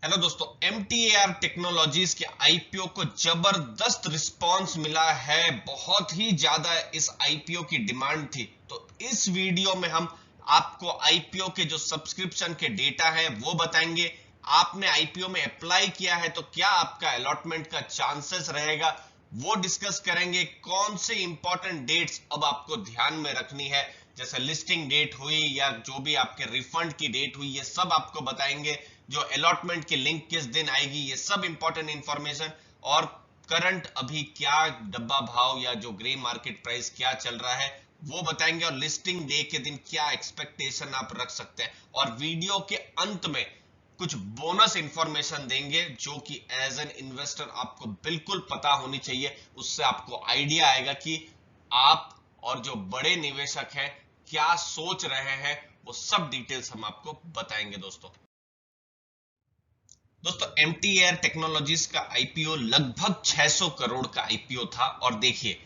Hello दोस्तों, MTAR technologies के IPO को जबरदस्त रिस्पांस मिला है। बहुत ही ज्यादा इस आईपीओ की डिमांड थी। तो इस वीडियो में हम आपको आईपीओ के जो सब्सक्रिप्शन के डेटा है वो बताएंगे। आपने आईपीओ में अप्लाई किया है तो क्या आपका अलॉटमेंट का चांसेस रहेगा वो डिस्कस करेंगे। कौन से इंपॉर्टेंट डेट्स अब आपको ध्यान में रखनी है, जैसे लिस्टिंग डेट हुई या जो भी आपके रिफंड की डेट हुई, ये सब आपको बताएंगे। जो अलॉटमेंट की लिंक किस दिन आएगी, ये सब इंपॉर्टेंट इंफॉर्मेशन। और करंट अभी क्या डब्बा भाव या जो ग्रे मार्केट प्राइस क्या चल रहा है वो बताएंगे। और लिस्टिंग डे के दिन क्या एक्सपेक्टेशन आप रख सकते हैं। और वीडियो के अंत में कुछ बोनस इंफॉर्मेशन देंगे जो कि एज एन इन्वेस्टर आपको बिल्कुल पता होनी चाहिए। उससे आपको आइडिया आएगा कि आप और जो बड़े निवेशक हैं क्या सोच रहे हैं। वो सब डिटेल्स हम आपको बताएंगे दोस्तों। MTAR टेक्नोलॉजीज का आईपीओ लगभग 600 करोड़ का आईपीओ था और देखिए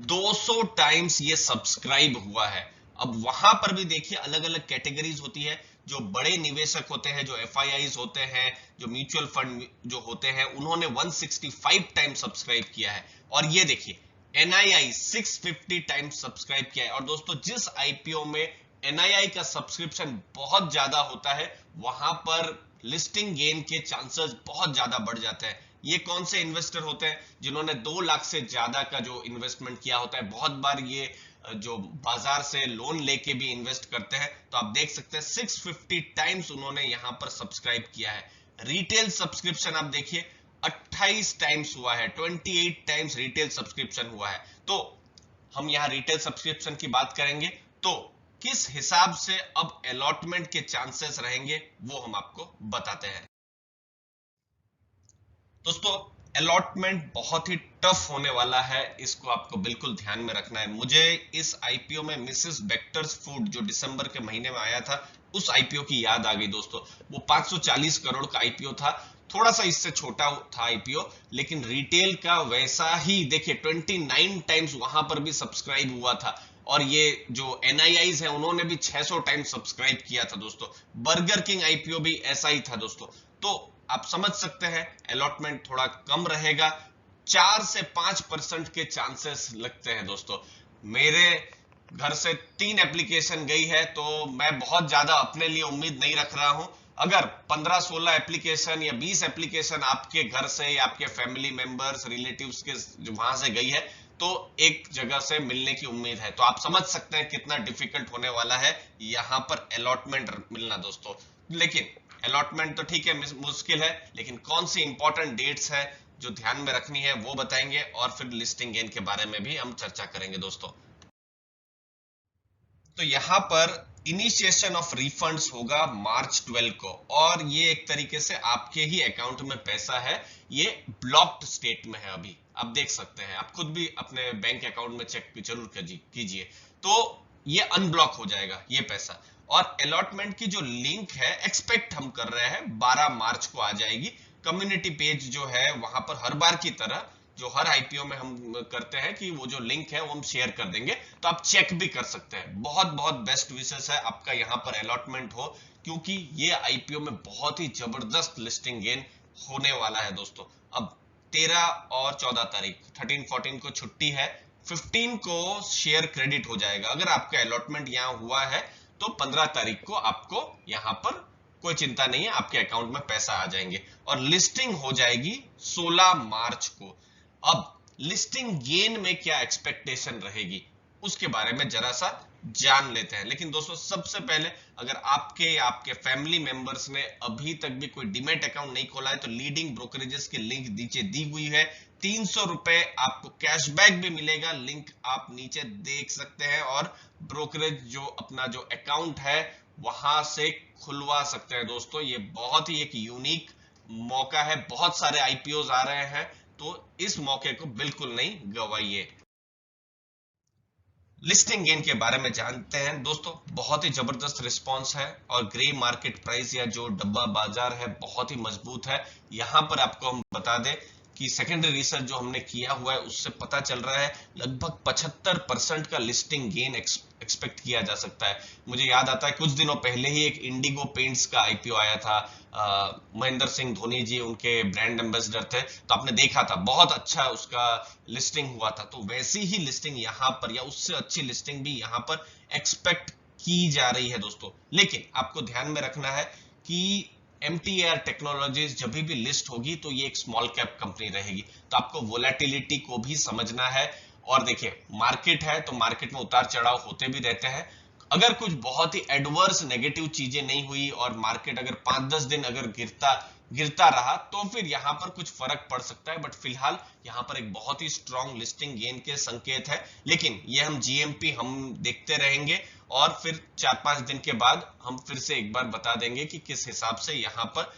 200 टाइम्स ये सब्सक्राइब हुआ है। अब वहां पर भी देखिए अलग अलग कैटेगरीज होती है। जो बड़े निवेशक होते हैं, जो एफआईआईज होते हैं, जो म्यूचुअल फंड जो होते हैं, उन्होंने 165 टाइम सब्सक्राइब किया है। और ये देखिए एनआईआई 650 टाइम्स सब्सक्राइब किया है। और दोस्तों जिस आईपीओ में एनआईआई का सब्सक्रिप्शन बहुत ज्यादा होता है वहां पर लिस्टिंग गेन के चांसेस बहुत ज्यादा बढ़ जाते हैं। ये कौन से इन्वेस्टर होते हैं जिन्होंने 2 लाख से ज्यादा का जो इन्वेस्टमेंट किया होता है। बहुत बार ये जो बाजार से लोन लेके भी इन्वेस्ट करते हैं। तो आप देख सकते हैं 650 टाइम्स उन्होंने यहां पर सब्सक्राइब किया है। रिटेल सब्सक्रिप्शन आप देखिए 28 टाइम्स हुआ है, 28 टाइम्स रिटेल सब्सक्रिप्शन हुआ है। तो हम यहाँ रिटेल सब्सक्रिप्शन की बात करेंगे तो किस हिसाब से अब अलॉटमेंट के चांसेस रहेंगे वो हम आपको बताते हैं। दोस्तों अलॉटमेंट बहुत ही टफ होने वाला है, इसको आपको बिल्कुल ध्यान में रखना है। मुझे इस आईपीओ में मिसेस बेक्टर्स फूड जो दिसंबर के महीने में आया था उस आईपीओ की याद आ गई दोस्तों। वो 540 करोड़ का आईपीओ था, थोड़ा सा इससे छोटा था आईपीओ, लेकिन रिटेल का वैसा ही देखिए 29 टाइम्स वहां पर भी सब्सक्राइब हुआ था। और ये जो एनआईआईज है उन्होंने भी 600 टाइम सब्सक्राइब किया था दोस्तों। बर्गर किंग आईपीओ भी ऐसा ही था दोस्तों। तो आप समझ सकते हैं अलॉटमेंट थोड़ा कम रहेगा। 4 से 5% के चांसेस लगते हैं दोस्तों। मेरे घर से 3 एप्लीकेशन गई है तो मैं बहुत ज्यादा अपने लिए उम्मीद नहीं रख रहा हूं। अगर 15-16 एप्लीकेशन या 20 एप्लीकेशन आपके घर से या आपके फैमिली मेंबर्स रिलेटिव्स के जो वहां से गई है तो एक जगह से मिलने की उम्मीद है। तो आप समझ सकते हैं कितना डिफिकल्ट होने वाला है यहाँ पर अलॉटमेंट मिलना दोस्तों। लेकिन अलॉटमेंट तो ठीक है, मुश्किल है, लेकिन कौन सी इंपॉर्टेंट डेट्स है जो ध्यान में रखनी है वो बताएंगे। और फिर लिस्टिंग गेन के बारे में भी हम चर्चा करेंगे दोस्तों। तो यहाँ पर इनिशिएशन ऑफ रिफंड्स होगा मार्च 12 को और ये एक तरीके से आपके ही अकाउंट में पैसा है। ये ब्लॉक्ड स्टेट में है अभी, आप देख सकते हैं। आप खुद भी अपने बैंक अकाउंट में चेक जरूर कीजिए। तो ये अनब्लॉक हो जाएगा ये पैसा। और अलॉटमेंट की जो लिंक है एक्सपेक्ट हम कर रहे हैं 12 मार्च को आ जाएगी। कम्युनिटी पेज जो है वहां पर हर बार की तरह जो हर आईपीओ में हम करते हैं कि वो जो लिंक है वो हम शेयर कर देंगे, तो आप चेक भी कर सकते हैं। बहुत बहुत बेस्ट विशेष है आपका यहाँ पर अलॉटमेंट हो, क्योंकि ये आईपीओ में बहुत ही जबरदस्त लिस्टिंग गेन होने वाला है दोस्तों। अब 13 और 14 तारीख 13-14 को छुट्टी है, 15 को शेयर क्रेडिट हो जाएगा। अगर आपका अलॉटमेंट यहाँ हुआ है तो 15 तारीख को आपको यहाँ पर कोई चिंता नहीं है, आपके अकाउंट में पैसा आ जाएंगे। और लिस्टिंग हो जाएगी 16 मार्च को। अब लिस्टिंग गेन में क्या एक्सपेक्टेशन रहेगी उसके बारे में जरा सा जान लेते हैं। लेकिन दोस्तों सबसे पहले अगर आपके या आपके फैमिली मेंबर्स ने अभी तक भी कोई डीमैट अकाउंट नहीं खोला है तो लीडिंग ब्रोकरेजेस की लिंक नीचे दी हुई है। 300 रुपए आपको कैशबैक भी मिलेगा, लिंक आप नीचे देख सकते हैं। और ब्रोकरेज जो अपना जो अकाउंट है वहां से खुलवा सकते हैं दोस्तों। ये बहुत ही एक यूनिक मौका है, बहुत सारे आईपीओ आ रहे हैं तो इस मौके को बिल्कुल नहीं गवाइए। लिस्टिंग गेन के बारे में जानते हैं दोस्तों। बहुत ही जबरदस्त रिस्पांस है और ग्रे मार्केट प्राइस या जो डब्बा बाजार है बहुत ही मजबूत है। यहां पर आपको हम बता दें कि सेकेंडरी रिसर्च जो हमने किया हुआ है उससे पता चल रहा है लगभग 75% का लिस्टिंग गेन एक्सपेक्ट किया जा सकता है। मुझे याद आता है कुछ दिनों पहले ही एक इंडिगो पेंट्स का आईपीओ आया था। महेंद्र सिंह धोनी जी उनके ब्रांड एम्बेसडर थे, तो आपने देखा था बहुत अच्छा उसका लिस्टिंग हुआ था। तो वैसी ही लिस्टिंग यहाँ पर या उससे अच्छी लिस्टिंग भी यहाँ पर एक्सपेक्ट की जा रही है दोस्तों। लेकिन आपको ध्यान में रखना है कि MTAR टेक्नोलॉजीज जब भी लिस्ट होगी तो ये एक स्मॉल कैप कंपनी रहेगी, तो आपको वोलेटिलिटी को भी समझना है। और देखिए मार्केट है तो मार्केट में उतार चढ़ाव होते भी रहते हैं। अगर कुछ बहुत ही एडवर्स नेगेटिव चीजें नहीं हुई और मार्केट अगर 5-10 दिन अगर गिरता गिरता रहा तो फिर यहाँ पर कुछ फर्क पड़ सकता है, बट फिलहाल यहाँ पर एक बहुत ही स्ट्रॉन्ग लिस्टिंग गेन के संकेत है। लेकिन ये हम GMP हम देखते रहेंगे और फिर 4-5 दिन के बाद हम फिर से एक बार बता देंगे कि किस हिसाब से यहाँ पर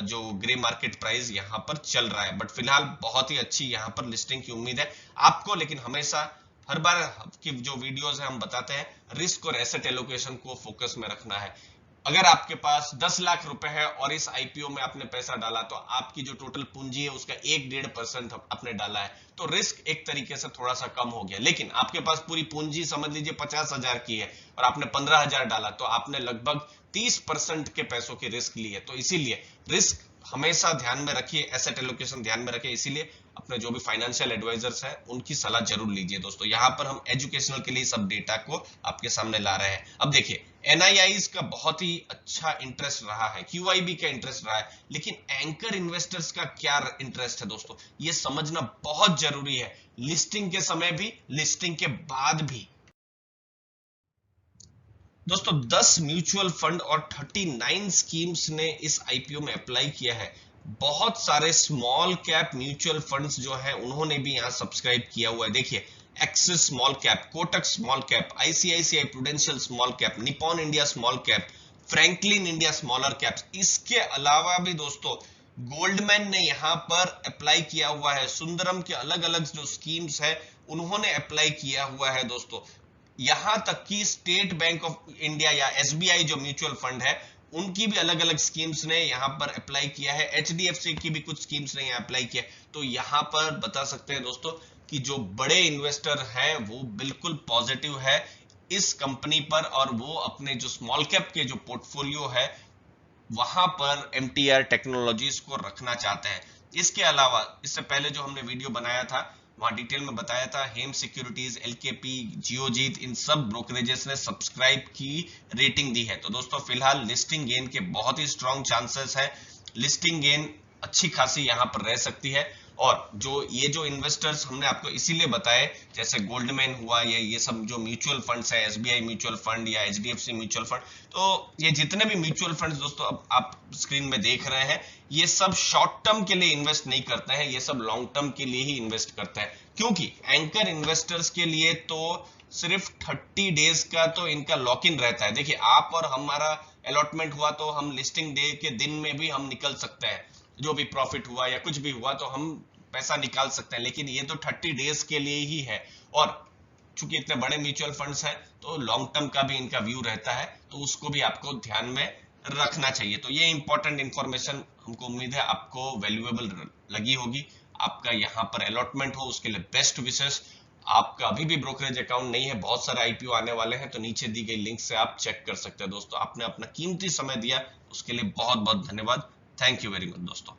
जो ग्रे मार्केट प्राइस यहाँ पर चल रहा है। बट फिलहाल बहुत ही अच्छी यहाँ पर लिस्टिंग की उम्मीद है आपको। लेकिन हमेशा हर बार की जो वीडियोस है हम बताते हैं रिस्क और एसेट एलोकेशन को फोकस में रखना है। अगर आपके पास 10 लाख रुपए है और इस आईपीओ में आपने पैसा डाला तो आपकी जो टोटल पूंजी है उसका 1-1.5% आपने डाला है, तो रिस्क एक तरीके से थोड़ा सा कम हो गया। लेकिन आपके पास पूरी पूंजी समझ लीजिए 50,000 की है और आपने 15,000 डाला, तो आपने लगभग 30% के पैसों की रिस्क ली है। तो इसीलिए रिस्क हमेशा ध्यान में रखिए, एसेट एलोकेशन ध्यान में रखिए। इसीलिए अपने जो भी फाइनेंशियल एडवाइजर्स हैं उनकी सलाह जरूर लीजिए दोस्तों। यहाँ पर हम एजुकेशनल के लिए सब डेटा को आपके सामने ला रहे हैं। अब देखिए NIIs का बहुत ही अच्छा इंटरेस्ट रहा है, QIB का इंटरेस्ट रहा है, लेकिन एंकर इन्वेस्टर्स का क्या इंटरेस्ट है दोस्तों, ये समझना बहुत जरूरी है, लिस्टिंग के समय भी लिस्टिंग के बाद भी। दोस्तों 10 म्यूचुअल फंड और 39 स्कीम्स ने इस आईपीओ में अप्लाई किया है। बहुत सारे स्मॉल कैप म्यूचुअल फंड्स जो हैं उन्होंने भी यहाँ सब्सक्राइब किया हुआ है। देखिए axis small cap, Kotak small cap, ICICI prudential small cap, Nippon India small cap, Franklin India smaller caps. इसके अलावा भी दोस्तों गोल्डमैन ने यहाँ पर अप्लाई किया हुआ है। सुंदरम के अलग अलग जो स्कीम्स है उन्होंने अप्लाई किया हुआ है दोस्तों। यहां तक कि स्टेट बैंक ऑफ इंडिया या SBI जो म्यूचुअल फंड है उनकी भी अलग अलग स्कीम्स ने यहां पर अप्लाई किया है। HDFC की भी कुछ स्कीम्स ने यहां अप्लाई किया। तो यहां पर बता सकते हैं दोस्तों कि जो बड़े इन्वेस्टर हैं वो बिल्कुल पॉजिटिव है इस कंपनी पर, और वो अपने जो स्मॉल कैप के जो पोर्टफोलियो है वहां पर MTAR टेक्नोलॉजीज को रखना चाहते हैं। इसके अलावा इससे पहले जो हमने वीडियो बनाया था वहां डिटेल में बताया था, हेम सिक्योरिटीज, LKP, जियोजीत, इन सब ब्रोकरेजेस ने सब्सक्राइब की रेटिंग दी है। तो दोस्तों फिलहाल लिस्टिंग गेन के बहुत ही स्ट्रॉन्ग चांसेस है, लिस्टिंग गेन अच्छी खासी यहाँ पर रह सकती है। और जो इन्वेस्टर्स हमने आपको इसीलिए बताए, जैसे गोल्डमैन हुआ या ये सब जो म्यूचुअल फंड्स है, SBI म्यूचुअल फंड या HDFC म्यूचुअल फंड, तो ये जितने भी म्यूचुअल फंड्स दोस्तों अब आप स्क्रीन में देख रहे हैं ये सब शॉर्ट टर्म के लिए इन्वेस्ट नहीं करते हैं, ये सब लॉन्ग टर्म के लिए ही इन्वेस्ट करते हैं। क्योंकि एंकर इन्वेस्टर्स के लिए तो सिर्फ 30 डेज का तो इनका लॉक इन रहता है। देखिए आप और हमारा अलॉटमेंट हुआ तो हम लिस्टिंग डे के दिन में भी हम निकल सकते हैं, जो भी प्रॉफिट हुआ या कुछ भी हुआ तो हम पैसा निकाल सकते हैं, लेकिन ये तो 30 डेज के लिए ही है। और चूंकि इतने बड़े म्यूचुअल फंड्स हैं तो लॉन्ग टर्म का भी इनका व्यू रहता है, तो उसको भी आपको ध्यान में रखना चाहिए। तो ये इंपॉर्टेंट इंफॉर्मेशन हमको उम्मीद है आपको वैल्यूएबल लगी होगी। आपका यहाँ पर अलॉटमेंट हो उसके लिए बेस्ट विशेष। आपका अभी भी ब्रोकरेज अकाउंट नहीं है, बहुत सारे आईपीओ आने वाले हैं, तो नीचे दी गई लिंक से आप चेक कर सकते हैं। दोस्तों आपने अपना कीमती समय दिया उसके लिए बहुत बहुत धन्यवाद। थैंक यू वेरी मच दोस्तों।